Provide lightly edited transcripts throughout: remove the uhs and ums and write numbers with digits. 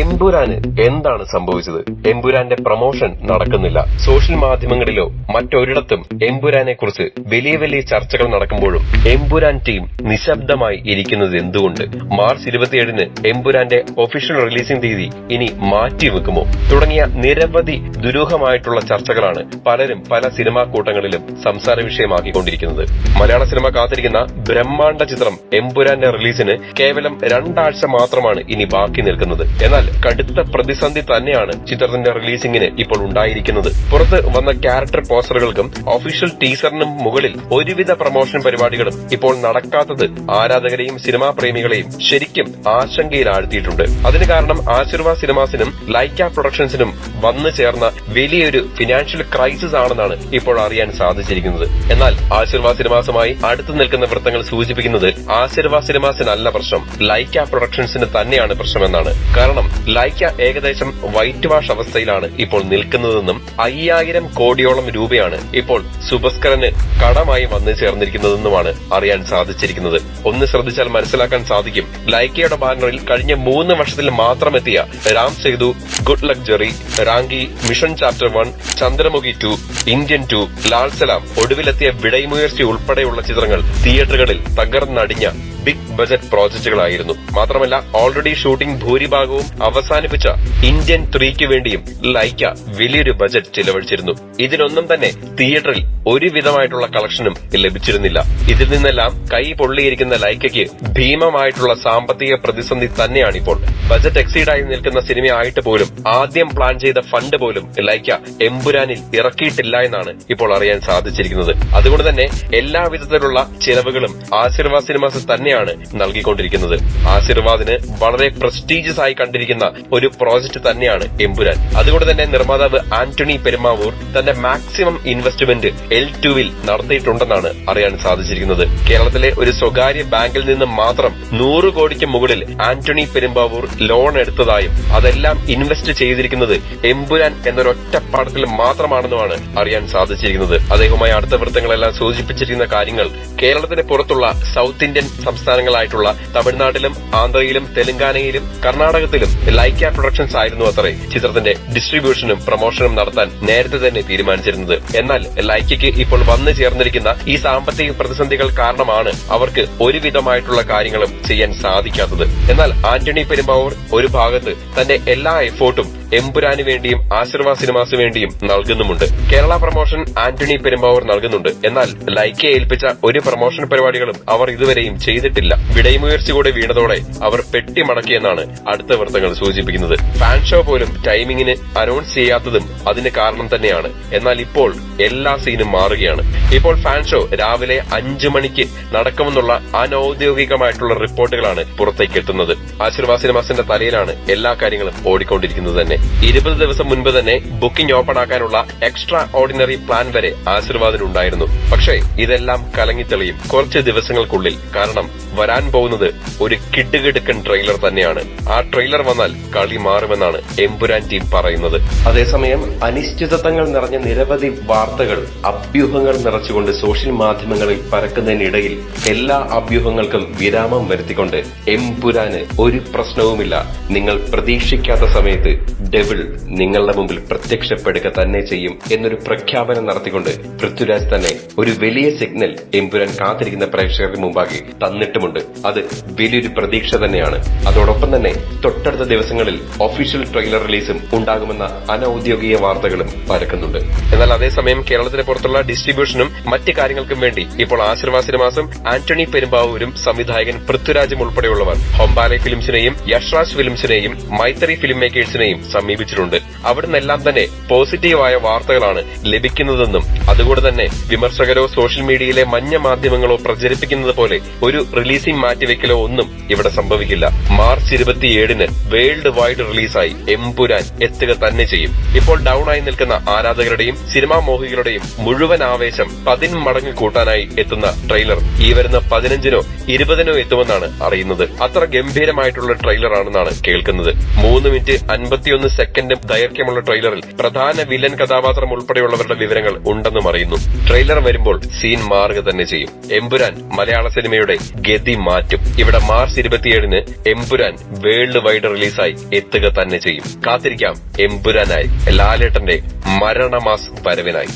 എമ്പുരാന് എന്താണ് സംഭവിച്ചത്? എമ്പുരാന്റെ പ്രൊമോഷൻ നടക്കുന്നില്ല. സോഷ്യൽ മാധ്യമങ്ങളിലോ മറ്റൊരിടത്തും എമ്പുരാനെ കുറിച്ച് വലിയ വലിയ ചർച്ചകൾ നടക്കുമ്പോഴും എമ്പുരാൻ ടീം നിശബ്ദമായി ഇരിക്കുന്നത് എന്തുകൊണ്ട്? മാർച്ച് 27 എമ്പുരാന്റെ ഒഫീഷ്യൽ റിലീസിംഗ് തീയതി ഇനി മാറ്റിവെക്കുമോ? തുടങ്ങിയ നിരവധി ദുരൂഹമായിട്ടുള്ള ചർച്ചകളാണ് പലരും പല സിനിമാ കൂട്ടങ്ങളിലും സംസാര വിഷയമാക്കിക്കൊണ്ടിരിക്കുന്നത്. മലയാള സിനിമ കാത്തിരിക്കുന്ന ബ്രഹ്മാണ്ഡ ചിത്രം എമ്പുരാന്റെ റിലീസിന് കേവലം 2 ആഴ്ച മാത്രമാണ് ഇനി ബാക്കി നിൽക്കുന്നത്. എന്നാൽ കടുത്ത പ്രതിസന്ധി തന്നെയാണ് ചിത്രത്തിന്റെ റിലീസിംഗിന് ഇപ്പോൾ ഉണ്ടായിരിക്കുന്നത്. പുറത്ത് വന്ന ക്യാരക്ടർ പോസ്റ്ററുകൾക്കും ഒഫീഷ്യൽ ടീസറിനും മുകളിൽ ഒരുവിധ പ്രൊമോഷൻ പരിപാടികളും ഇപ്പോൾ നടക്കാത്തത് ആരാധകരെയും സിനിമാ പ്രേമികളെയും ശരിക്കും ആശങ്കയിലാഴ്ത്തിയിട്ടുണ്ട്. അതിന് കാരണം ആശീർവാദ് സിനിമാസിനും ലൈക്ക പ്രൊഡക്ഷൻസിനും വന്നു ചേർന്ന വലിയൊരു ഫിനാൻഷ്യൽ ക്രൈസിസ് ആണെന്നാണ് ഇപ്പോൾ അറിയാൻ സാധിച്ചിരിക്കുന്നത്. എന്നാൽ ആശീർവാദ് സിനിമാസുമായി അടുത്തു നിൽക്കുന്ന വൃത്തങ്ങൾ സൂചിപ്പിക്കുന്നത് ആശീർവാദ് സിനിമാസിനല്ല പ്രശ്നം, ലൈക്ക പ്രൊഡക്ഷൻസിന് തന്നെയാണ് പ്രശ്നമെന്നാണ്. കാരണം ലൈക്ക ഏകദേശം വൈറ്റ് വാഷ് അവസ്ഥയിലാണ് ഇപ്പോൾ നിൽക്കുന്നതെന്നും 5000 കോടിയോളം രൂപയാണ് ഇപ്പോൾ സുബസ്കരന് കടമായി വന്നു ചേർന്നിരിക്കുന്നതെന്നുമാണ് അറിയാൻ സാധിച്ചിരിക്കുന്നത്. ഒന്ന് ശ്രദ്ധിച്ചാൽ മനസ്സിലാക്കാൻ സാധിക്കും. ലൈക്കയുടെ ബാനറിൽ കഴിഞ്ഞ 3 വർഷത്തിൽ മാത്രം എത്തിയ Ram Setu, good luck Jerry, Raangi, mission chapter 1, Chandramukhi 2, Indian 2, Lal Salaam, ഒടുവിലെത്തിയ വിടൈമുയർച്ചി ഉൾപ്പെടെയുള്ള ചിത്രങ്ങൾ തിയേറ്ററുകളിൽ തകർന്നടിഞ്ഞ ബിഗ് ബജറ്റ് പ്രോജക്ടുകളായിരുന്നു. മാത്രമല്ല ഓൾറെഡി ഷൂട്ടിംഗ് ഭൂരിഭാഗവും അവസാനിപ്പിച്ച ഇന്ത്യൻ 3ക്ക് വേണ്ടിയും ലൈക്ക വലിയൊരു ബജറ്റ് ചിലവഴിച്ചിരുന്നു. ഇതിനൊന്നും തന്നെ തിയേറ്ററിൽ ഒരുവിധമായിട്ടുള്ള കളക്ഷനും ലഭിച്ചിരുന്നില്ല. ഇതിൽ നിന്നെല്ലാം കൈ പൊള്ളിയിരിക്കുന്ന ലൈക്കയ്ക്ക് ഭീമമായിട്ടുള്ള സാമ്പത്തിക പ്രതിസന്ധി തന്നെയാണിപ്പോൾ. ബജറ്റ് എക്സീഡായി നിൽക്കുന്ന സിനിമയായിട്ട് പോലും ആദ്യം പ്ലാൻ ചെയ്ത ഫണ്ട് പോലും ലൈക്ക എമ്പുരാനിൽ ഇറക്കിയിട്ടില്ല എന്നാണ് ഇപ്പോൾ അറിയാൻ സാധിച്ചിരിക്കുന്നത്. അതുകൊണ്ട് തന്നെ എല്ലാവിധത്തിലുള്ള ചിലവുകളും ആശീർവാദ് സിനിമാസ് തന്നെയാണ് നൽകിക്കൊണ്ടിരിക്കുന്നത്. ആശീർവാദിന് വളരെ പ്രസ്റ്റീജിയസ് ആയി കണ്ടിരിക്കുന്ന ഒരു പ്രോജക്ട് തന്നെയാണ് എമ്പുരാൻ. അതുകൊണ്ട് തന്നെ നിർമ്മാതാവ് ആന്റണി പെരുമ്പാവൂർ തന്റെ മാക്സിമം ഇൻവെസ്റ്റ്മെന്റ് L2 നടത്തിയിട്ടുണ്ടെന്നാണ് അറിയാൻ സാധിച്ചിരിക്കുന്നത്. കേരളത്തിലെ ഒരു സ്വകാര്യ ബാങ്കിൽ നിന്ന് മാത്രം 100 കോടിക്ക് മുകളിൽ ആന്റണി പെരുമ്പാവൂർ ലോൺ എടുത്തതായും അതെല്ലാം ഇൻവെസ്റ്റ് ചെയ്തിരിക്കുന്നത് എമ്പുരാൻ എന്നൊരൊറ്റ പടത്തിൽ മാത്രമാണെന്നുമാണ് അറിയാൻ സാധിച്ചിരിക്കുന്നത്. അദ്ദേഹവുമായി അടുത്ത വൃത്തങ്ങളെല്ലാം സൂചിപ്പിച്ചിരിക്കുന്ന കാര്യങ്ങൾ കേരളത്തിന് പുറത്തുള്ള സൗത്ത് ഇന്ത്യൻ സംസ്ഥാനങ്ങളായിട്ടുള്ള തമിഴ്നാട്ടിലും ആന്ധ്രയിലും തെലങ്കാനയിലും കർണാടകത്തിലും ലൈക്ക പ്രൊഡക്ഷൻസ് ആയിരുന്നു അത്രേ ചിത്രത്തിന്റെ ഡിസ്ട്രിബ്യൂഷനും പ്രൊമോഷനും നടത്താൻ നേരത്തെ തന്നെ തീരുമാനിച്ചിരുന്നത്. എന്നാൽ ലൈക്കയ്ക്ക് ഇപ്പോൾ വന്നു ചേർന്നിരിക്കുന്ന ഈ സാമ്പത്തിക പ്രതിസന്ധികൾ കാരണമാണ് അവർക്ക് ഒരുവിധമായിട്ടുള്ള കാര്യങ്ങളും ചെയ്യാൻ സാധിക്കാത്തത്. എന്നാൽ ആന്റണി പെരുമ്പാവൂർ ഒരു ഭാഗത്ത് തന്റെ എല്ലാ എഫോർട്ടും എമ്പുരാന് വേണ്ടിയും ആശീർവാദ് സിനിമാസിന് വേണ്ടിയും നൽകുന്നുമുണ്ട്. കേരള പ്രൊമോഷൻ ആന്റണി പെരുമ്പാവൂർ നൽകുന്നുണ്ട്. എന്നാൽ ലൈക്കയെ ഏൽപ്പിച്ച ഒരു പ്രൊമോഷൻ പരിപാടികളും അവർ ഇതുവരെയും ചെയ്തിട്ടില്ല. വിടൈമുയർച്ച കൂടെ വീണതോടെ അവർ പെട്ടിമടക്കിയെന്നാണ് അടുത്ത വൃത്തങ്ങൾ സൂചിപ്പിക്കുന്നത്. ഫാൻ ഷോ പോലും ടൈമിങ്ങിന് അനൗൺസ് ചെയ്യാത്തതും അതിന് കാരണം തന്നെയാണ്. എന്നാൽ ഇപ്പോൾ എല്ലാ സീനും മാറുകയാണ്. ഇപ്പോൾ ഫാൻ ഷോ രാവിലെ 5 മണിക്ക് നടക്കുമെന്നുള്ള അനൌദ്യോഗികമായിട്ടുള്ള റിപ്പോർട്ടുകളാണ് പുറത്തേക്ക് എത്തുന്നത്. ആശീർവാദ് സിനിമാസിന്റെ തലയിലാണ് എല്ലാ കാര്യങ്ങളും ഓടിക്കൊണ്ടിരിക്കുന്നത് തന്നെ. 20 ദിവസം മുൻപ് തന്നെ ബുക്കിംഗ് ഓപ്പൺ ആക്കാനുള്ള എക്സ്ട്രാ ഓർഡിനറി പ്ലാൻ വരെ ആശീർവാദിനുണ്ടായിരുന്നു. പക്ഷേ ഇതെല്ലാം കലങ്ങിത്തെളിയും കുറച്ച് ദിവസങ്ങൾക്കുള്ളിൽ. കാരണം വരാൻ പോകുന്നത് ഒരു കിടുകിടുക്കൻ ട്രെയിലർ തന്നെയാണ്. ആ ട്രെയിലർ വന്നാൽ കളി മാറുമെന്നാണ് എമ്പുരാൻ ടീം പറയുന്നത്. അതേസമയം അനിശ്ചിതത്വങ്ങൾ നിറഞ്ഞ നിരവധി വാർത്തകൾ, അഭ്യൂഹങ്ങൾ നിറച്ചുകൊണ്ട് സോഷ്യൽ മാധ്യമങ്ങളിൽ പരക്കുന്നതിനിടയിൽ എല്ലാ അഭ്യൂഹങ്ങൾക്കും വിരാമം വരുത്തിക്കൊണ്ട് എമ്പുരാന് ഒരു പ്രശ്നവുമില്ല, നിങ്ങൾ പ്രതീക്ഷിക്കാത്ത സമയത്ത് ഡെവിൾ നിങ്ങളുടെ മുമ്പിൽ പ്രത്യക്ഷപ്പെടുക തന്നെ ചെയ്യും എന്നൊരു പ്രഖ്യാപനം നടത്തിക്കൊണ്ട് പൃഥ്വിരാജ് തന്നെ ഒരു വലിയ സിഗ്നൽ എമ്പുരാൻ കാത്തിരിക്കുന്ന പ്രേക്ഷകർക്ക് മുമ്പാകെ തന്നിട്ടുമുണ്ട്. അത് വലിയൊരു പ്രതീക്ഷ തന്നെയാണ്. അതോടൊപ്പം തന്നെ തൊട്ടടുത്ത ദിവസങ്ങളിൽ ഒഫീഷ്യൽ ട്രെയിലർ റിലീസും ഉണ്ടാകുമെന്ന അനൌദ്യോഗിക വാർത്തകളും പരക്കുന്നുണ്ട്. എന്നാൽ അതേസമയം കേരളത്തിന് പുറത്തുള്ള ഡിസ്ട്രിബ്യൂഷനും മറ്റ് കാര്യങ്ങൾക്കും വേണ്ടി ഇപ്പോൾ ആശീർവാദ് സിനിമാസും ആന്റണി പെരുമ്പാവൂരും സംവിധായകൻ പൃഥ്വിരാജും ഉൾപ്പെടെയുള്ളവർ ഹൊംബാലെ ഫിലിംസിനെയും യഷ്രാജ് ഫിലിംസിനെയും മൈത്രി ഫിലിം മേക്കേഴ്സിനെയും സമീപിച്ചിട്ടുണ്ട്. അവിടുന്നെല്ലാം തന്നെ പോസിറ്റീവായ വാർത്തകളാണ് ലഭിക്കുന്നതെന്നും അതുകൊണ്ട് തന്നെ വിമർശകരോ സോഷ്യൽ മീഡിയയിലെ മഞ്ഞ മാധ്യമങ്ങളോ പ്രചരിപ്പിക്കുന്നത് പോലെ ഒരു റിലീസിംഗ് മാറ്റിവെക്കലോ ഒന്നും ഇവിടെ സംഭവിക്കില്ല. മാർച്ച് 27 വേൾഡ് വൈഡ് റിലീസായി എമ്പുരാൻ എത്തുക തന്നെ ചെയ്യും. ഇപ്പോൾ ഡൌൺ ആയി നിൽക്കുന്ന ആരാധകരുടെയും സിനിമാ മോഹികളുടെയും മുഴുവൻ ആവേശം 10 മടങ്ങ് കൂട്ടാനായി എത്തുന്ന ട്രെയിലർ ഈ വരുന്ന 15നോ 20നോ എത്തുമെന്നാണ് അറിയുന്നത്. അത്ര ഗംഭീരമായിട്ടുള്ള ട്രെയിലർ ആണെന്നാണ് കേൾക്കുന്നത്. 3 മിനിറ്റ് 51 11 സെക്കൻഡ് ദൈർഘ്യമുള്ള ട്രെയിലറിൽ പ്രധാന വില്ലൻ കഥാപാത്രം ഉൾപ്പെടെയുള്ളവരുടെ വിവരങ്ങൾ ഉണ്ടെന്നും അറിയുന്നു. ട്രെയിലർ വരുമ്പോൾ സീൻ മാറുക തന്നെ ചെയ്യും. എമ്പുരാൻ മലയാള സിനിമയുടെ ഗതി മാറ്റും. ഇവിടെ മാർച്ച് 27-ന് എമ്പുരാൻ വേൾഡ് വൈഡ് റിലീസായി എത്തുക തന്നെ ചെയ്യും. കാത്തിരിക്കാം എമ്പുരാനായി, ലാലേട്ടന്റെ മരണമാസ് വരവിനായി.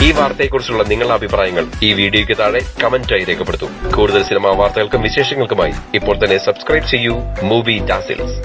ഈ വാർത്തയെക്കുറിച്ചുള്ള നിങ്ങളുടെ അഭിപ്രായങ്ങൾ ഈ വീഡിയോയ്ക്ക് താഴെ കമന്റായി രേഖപ്പെടുത്തൂ. കൂടുതൽ സിനിമാ വാർത്തകൾക്കും വിശേഷങ്ങൾക്കുമായി ഇപ്പോൾ തന്നെ സബ്സ്ക്രൈബ് ചെയ്യൂ മൂവി ഡാസിൽസ്.